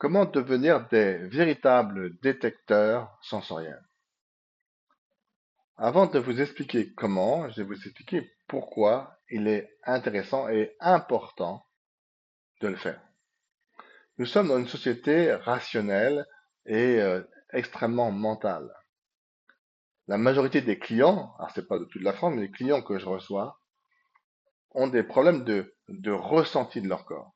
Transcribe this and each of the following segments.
Comment devenir des véritables détecteurs sensoriels? Avant de vous expliquer comment, je vais vous expliquer pourquoi il est intéressant et important de le faire. Nous sommes dans une société rationnelle et extrêmement mentale. La majorité des clients, alors c'est pas de toute la France, mais les clients que je reçois, ont des problèmes de ressenti de leur corps.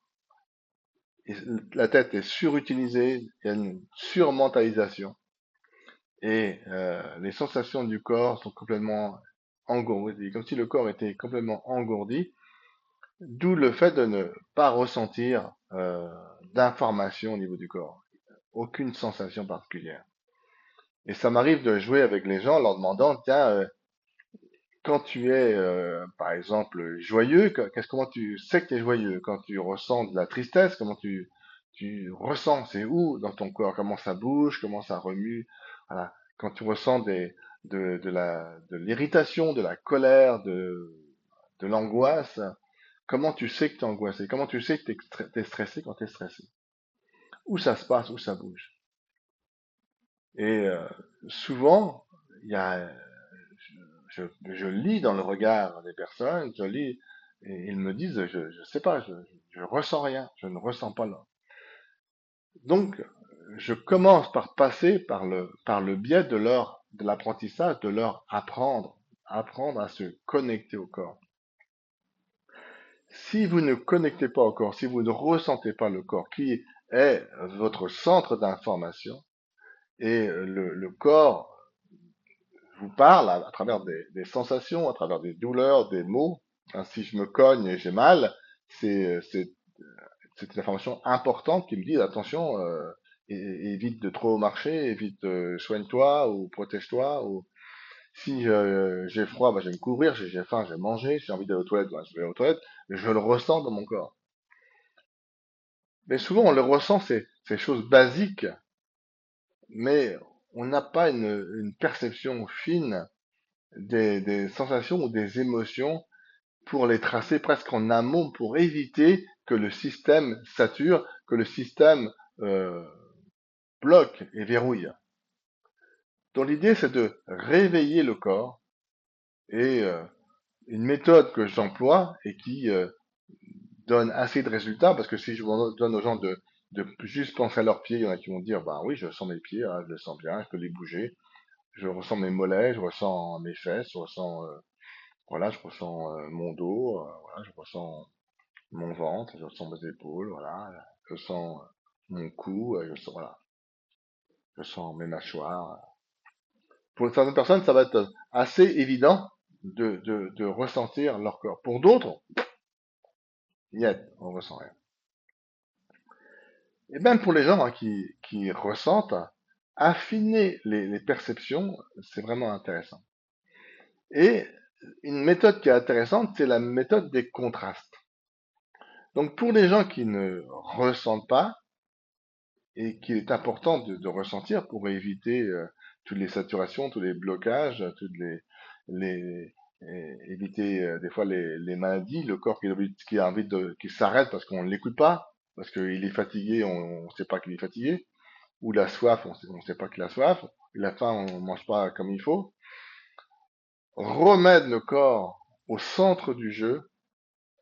Et la tête est surutilisée, il y a une surmentalisation. Et les sensations du corps sont complètement engourdies, comme si le corps était complètement engourdi, d'où le fait de ne pas ressentir d'informations au niveau du corps, aucune sensation particulière. Et ça m'arrive de jouer avec les gens en leur demandant, tiens, quand tu es, par exemple, joyeux, comment tu sais que tu es joyeux? Quand tu ressens de la tristesse, comment tu ressens? C'est où dans ton corps? Comment ça bouge? Comment ça remue? Voilà. Quand tu ressens de l'irritation, de la colère, de l'angoisse, comment tu sais que tu es angoissé? Comment tu sais que tu es stressé quand tu es stressé? Où ça se passe? Où ça bouge? Et souvent, il y a je lis dans le regard des personnes, je lis, et ils me disent, je sais pas, je ressens rien, je ne ressens pas là. Donc, je commence par passer par le biais de l'apprentissage, de leur apprendre à se connecter au corps. Si vous ne connectez pas au corps, si vous ne ressentez pas le corps, qui est votre centre d'information, et le corps vous parle à travers des sensations, à travers des douleurs, des mots. Hein, si je me cogne et j'ai mal, c'est c'est c'est une information importante qui me dit attention, évite de trop marcher, évite, soigne-toi ou protège-toi. Ou si j'ai froid, bah, je vais me couvrir. Si j'ai faim, je vais manger. Si j'ai envie d'aller aux toilettes, bah, je vais aux toilettes. Je le ressens dans mon corps. Mais souvent, on le ressent, ces choses basiques, mais on n'a pas une perception fine des sensations ou des émotions pour les tracer presque en amont pour éviter que le système sature, que le système euh, bloque et verrouille. Donc l'idée c'est de réveiller le corps et une méthode que j'emploie et qui donne assez de résultats parce que si je donne aux gens de juste penser à leurs pieds, il y en a qui vont dire bah oui je sens mes pieds, ah, je les sens bien, je peux les bouger, je ressens mes mollets, je ressens mes fesses, je ressens voilà, je ressens mon dos, voilà, je ressens mon ventre, je sens mes épaules, voilà, je sens mon cou, voilà, je sens mes mâchoires. Pour certaines personnes, ça va être assez évident de ressentir leur corps. Pour d'autres, niet, on ressent rien. Et même pour les gens hein, qui ressentent, affiner les perceptions, c'est vraiment intéressant. Et une méthode qui est intéressante, c'est la méthode des contrastes. Donc pour les gens qui ne ressentent pas, et qu'il est important de ressentir pour éviter toutes les saturations, tous les blocages, éviter des fois les maladies, le corps qui a envie qui s'arrête parce qu'on ne l'écoute pas, parce qu'il est fatigué, on ne sait pas qu'il est fatigué, ou la soif, on sait pas qu'il a soif, la faim, on mange pas comme il faut. Remettre le corps au centre du jeu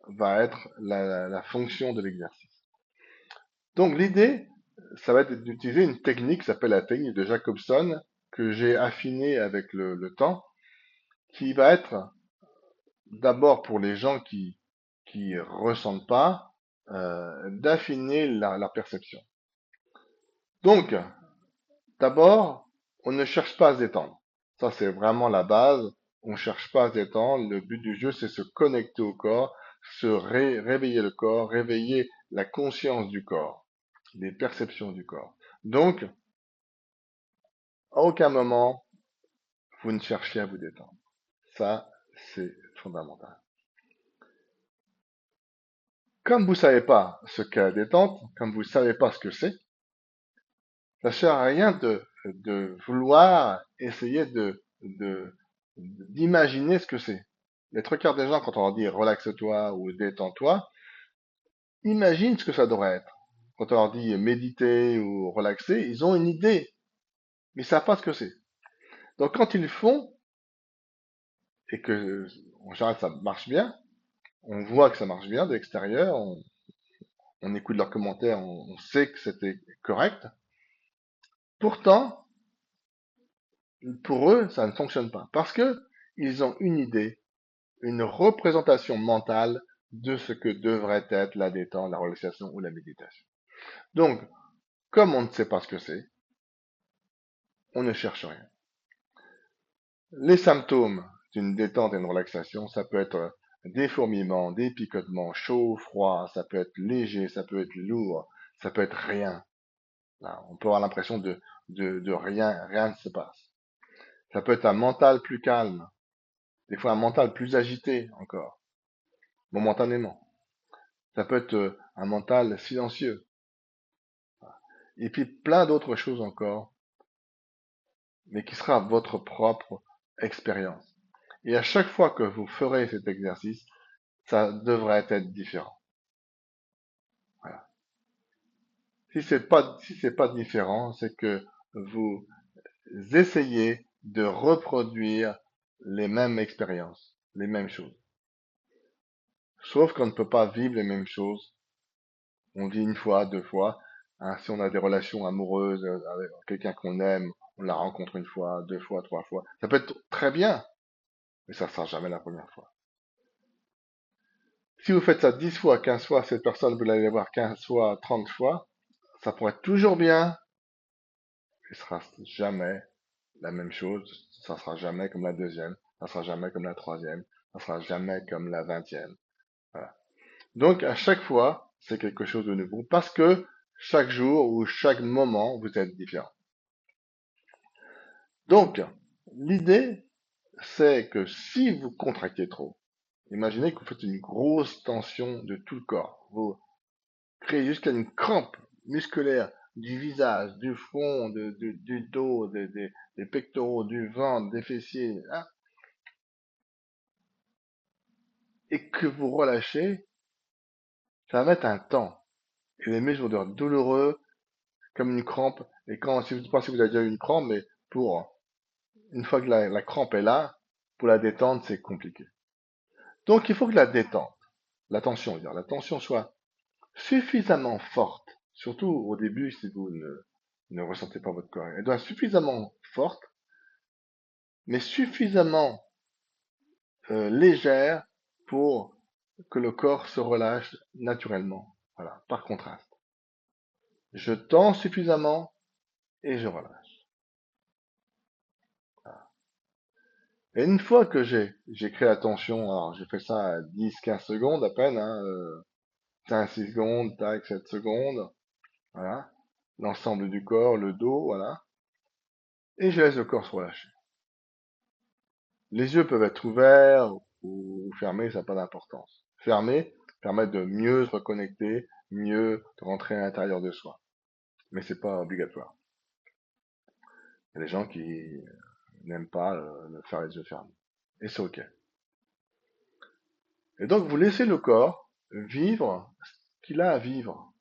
va être la fonction de l'exercice. Donc l'idée, ça va être d'utiliser une technique qui s'appelle la technique de Jacobson, que j'ai affinée avec le temps, qui va être d'abord pour les gens qui ressentent pas, d'affiner la perception. Donc, d'abord, on ne cherche pas à se détendre. Ça, c'est vraiment la base. On ne cherche pas à se détendre. Le but du jeu, c'est se connecter au corps, réveiller le corps, réveiller la conscience du corps, les perceptions du corps. Donc, à aucun moment, vous ne cherchez à vous détendre. Ça, c'est fondamental. Comme vous savez pas ce qu'est la détente, comme vous savez pas ce que c'est, ça sert à rien de vouloir essayer d'imaginer ce que c'est. Les trois quarts des gens, quand on leur dit relaxe-toi ou détends-toi, imagine ce que ça devrait être. quand on leur dit méditer ou relaxer, ils ont une idée, mais ils savent pas ce que c'est. Donc quand ils le font, et que en général ça marche bien, on voit que ça marche bien de l'extérieur, on écoute leurs commentaires, on sait que c'était correct. Pourtant, pour eux, ça ne fonctionne pas. Parce que ils ont une idée, une représentation mentale de ce que devrait être la détente, la relaxation ou la méditation. Donc, comme on ne sait pas ce que c'est, on ne cherche rien. Les symptômes d'une détente et d'une relaxation, ça peut être des fourmillements, des picotements, chaud, froid, ça peut être léger, ça peut être lourd, ça peut être rien. Là, on peut avoir l'impression de rien, rien ne se passe. Ça peut être un mental plus calme, des fois un mental plus agité encore, momentanément. Ça peut être un mental silencieux. Et puis plein d'autres choses encore, mais qui sera votre propre expérience. Et à chaque fois que vous ferez cet exercice, ça devrait être différent. Voilà. Si c'est pas différent, c'est que vous essayez de reproduire les mêmes expériences, les mêmes choses. Sauf qu'on ne peut pas vivre les mêmes choses. On vit une fois, deux fois. Hein, si on a des relations amoureuses avec quelqu'un qu'on aime, on la rencontre une fois, deux fois, trois fois. Ça peut être très bien, mais ça ne sera jamais la première fois. Si vous faites ça 10 fois, 15 fois, cette personne, vous l'allez voir 15 fois, 30 fois, ça pourrait être toujours bien, mais ce sera jamais la même chose. Ça sera jamais comme la deuxième, ça sera jamais comme la troisième, ça sera jamais comme la 20e. Voilà. Donc, à chaque fois, c'est quelque chose de nouveau, parce que chaque jour ou chaque moment, vous êtes différent. Donc, l'idée, c'est que si vous contractez trop, imaginez que vous faites une grosse tension de tout le corps. Vous créez jusqu'à une crampe musculaire du visage, du front, du dos, des pectoraux, du ventre, des fessiers, hein, et que vous relâchez, ça va mettre un temps. Et les muscles vont devenir douloureux, comme une crampe. Et quand, si vous pensez que vous avez déjà eu une crampe, mais une fois que la crampe est là, pour la détendre, c'est compliqué. Donc, il faut que la tension, je veux dire, la tension soit suffisamment forte, surtout au début si vous ne ressentez pas votre corps. Elle doit être suffisamment forte, mais suffisamment légère pour que le corps se relâche naturellement. Voilà, par contraste. Je tends suffisamment et je relâche. Et une fois que j'ai créé la tension, alors j'ai fait ça à 10-15 secondes à peine, hein, 5-6 secondes, tac, 7 secondes, voilà. L'ensemble du corps, le dos, voilà. Et je laisse le corps se relâcher. Les yeux peuvent être ouverts ou fermés, ça n'a pas d'importance. Fermés permet de mieux se reconnecter, mieux de rentrer à l'intérieur de soi. Mais c'est pas obligatoire. Il y a des gens qui n'aiment pas faire les yeux fermés. Et c'est ok. Et donc vous laissez le corps vivre ce qu'il a à vivre.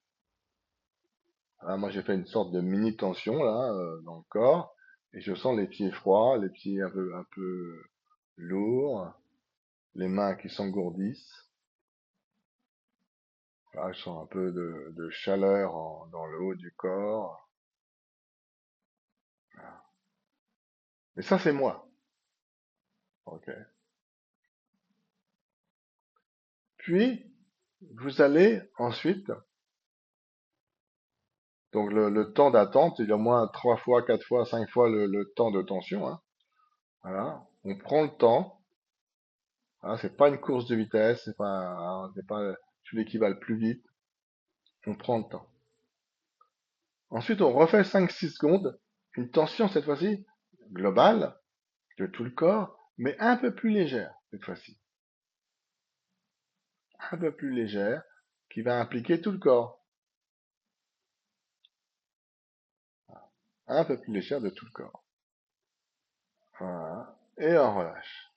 Voilà, moi j'ai fait une sorte de mini tension là dans le corps et je sens les pieds froids, les pieds un peu lourds, les mains qui s'engourdissent. Là, je sens un peu de chaleur dans le haut du corps. Mais ça, c'est moi. Ok. Puis, vous allez ensuite, donc le temps d'attente, il y a au moins 3 fois, 4 fois, 5 fois le temps de tension. Hein. Voilà. On prend le temps. Hein, c'est pas une course de vitesse, c'est pas celui qui va le plus vite. On prend le temps. Ensuite, on refait 5-6 secondes. Une tension, cette fois-ci, globale, de tout le corps, mais un peu plus légère, cette fois-ci. Un peu plus légère, qui va impliquer tout le corps. Un peu plus légère de tout le corps. Voilà. Et on relâche.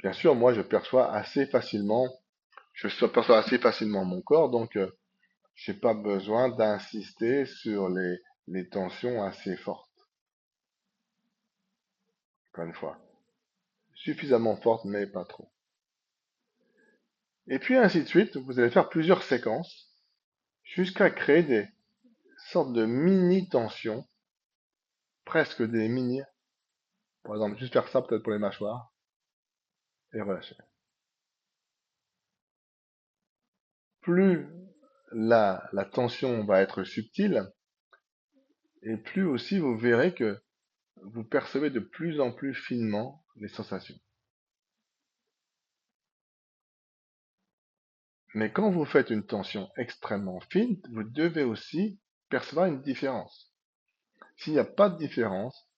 Bien sûr, moi, perçois assez facilement mon corps, donc j'ai pas besoin d'insister sur les tensions assez fortes, encore une fois. Suffisamment fortes, mais pas trop. Et puis ainsi de suite, vous allez faire plusieurs séquences jusqu'à créer des sortes de mini-tensions, presque des mini. Par exemple, juste faire ça peut-être pour les mâchoires et relâcher. Plus la tension va être subtile, et plus aussi vous verrez que vous percevez de plus en plus finement les sensations. Mais quand vous faites une tension extrêmement fine, vous devez aussi percevoir une différence. S'il n'y a pas de différence,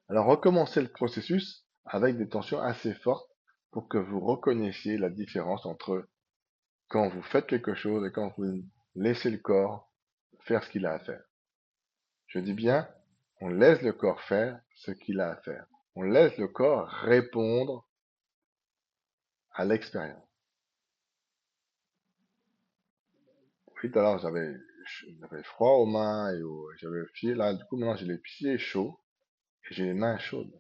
alors recommencez le processus avec des tensions assez fortes pour que vous reconnaissiez la différence entre quand vous faites quelque chose et quand vous laissez le corps faire ce qu'il a à faire. Je dis bien, on laisse le corps faire ce qu'il a à faire. On laisse le corps répondre à l'expérience. Oui, tout à l'heure, j'avais froid aux mains et j'avais les pieds. Là, du coup, maintenant, j'ai les pieds chauds et j'ai les mains chaudes.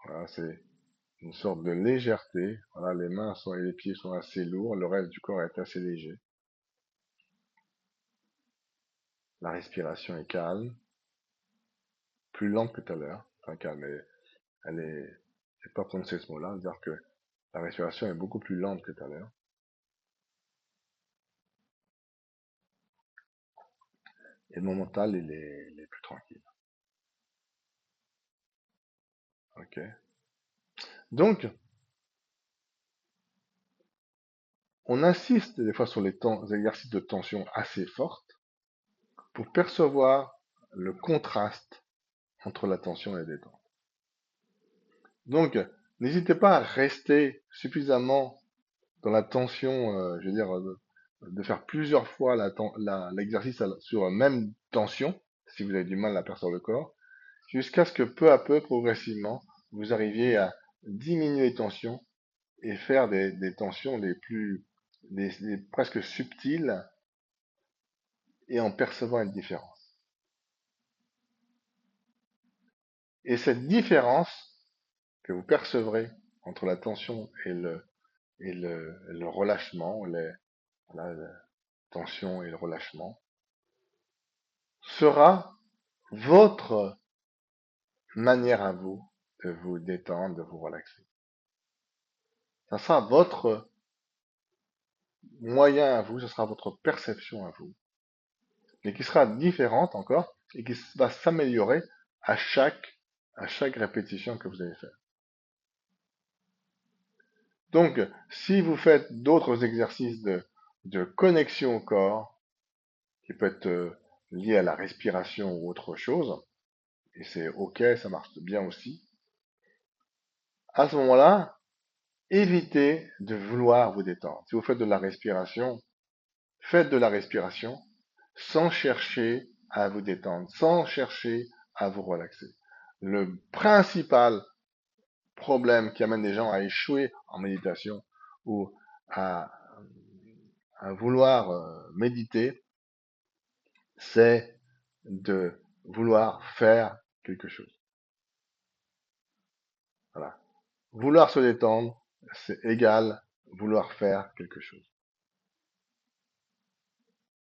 Voilà, c'est une sorte de légèreté. Voilà, les mains sont, et les pieds sont assez lourds, le reste du corps est assez léger. La respiration est calme, plus lente que tout à l'heure. Enfin, calme, elle est, j'ai pas prononcé ce mot-là, dire que la respiration est beaucoup plus lente que tout à l'heure. Et mon mental, il est plus tranquille. Ok. Donc, on insiste des fois sur les exercices de tension assez fortes pour percevoir le contraste entre la tension et la détente. Donc, n'hésitez pas à rester suffisamment dans la tension, je veux dire, de faire plusieurs fois l'exercice sur la même tension, si vous avez du mal à percevoir le corps, jusqu'à ce que peu à peu, progressivement, vous arriviez à diminuer les tensions et faire des tensions les presque subtiles et en percevant une différence. Et cette différence que vous percevrez entre la tension et le relâchement, voilà, la tension et le relâchement, sera votre manière à vous de vous détendre, de vous relaxer. Ça sera votre moyen à vous, ce sera votre perception à vous, mais qui sera différente encore et qui va s'améliorer à chaque, à chaque répétition que vous allez faire. Donc, si vous faites d'autres exercices de connexion au corps, qui peut être lié à la respiration ou autre chose, et c'est ok, ça marche bien aussi, à ce moment-là, évitez de vouloir vous détendre. Si vous faites de la respiration, faites de la respiration sans chercher à vous détendre, sans chercher à vous relaxer. Le principal problème qui amène les gens à échouer en méditation ou à, à vouloir méditer, c'est de vouloir faire quelque chose. Voilà. Vouloir se détendre, c'est égal vouloir faire quelque chose.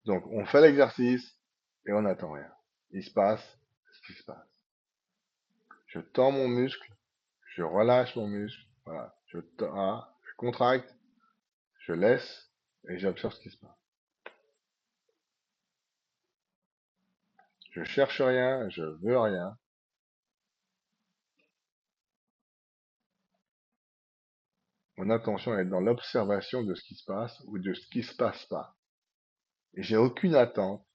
Donc, on fait l'exercice et on n'attend rien. Il se passe ce qui se passe. Je tends mon muscle, je relâche mon muscle, voilà. Je contracte, je laisse et j'observe ce qui se passe. Je cherche rien, je veux rien. Mon attention est dans l'observation de ce qui se passe ou de ce qui se passe pas. Et j'ai aucune attente.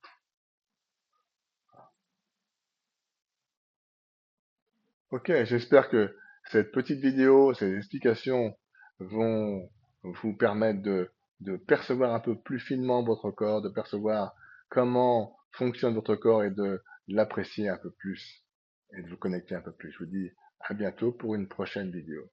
Ok, j'espère que cette petite vidéo, ces explications vont vous permettre de percevoir un peu plus finement votre corps, de percevoir comment fonctionne votre corps et l'apprécier un peu plus et de vous connecter un peu plus. Je vous dis à bientôt pour une prochaine vidéo.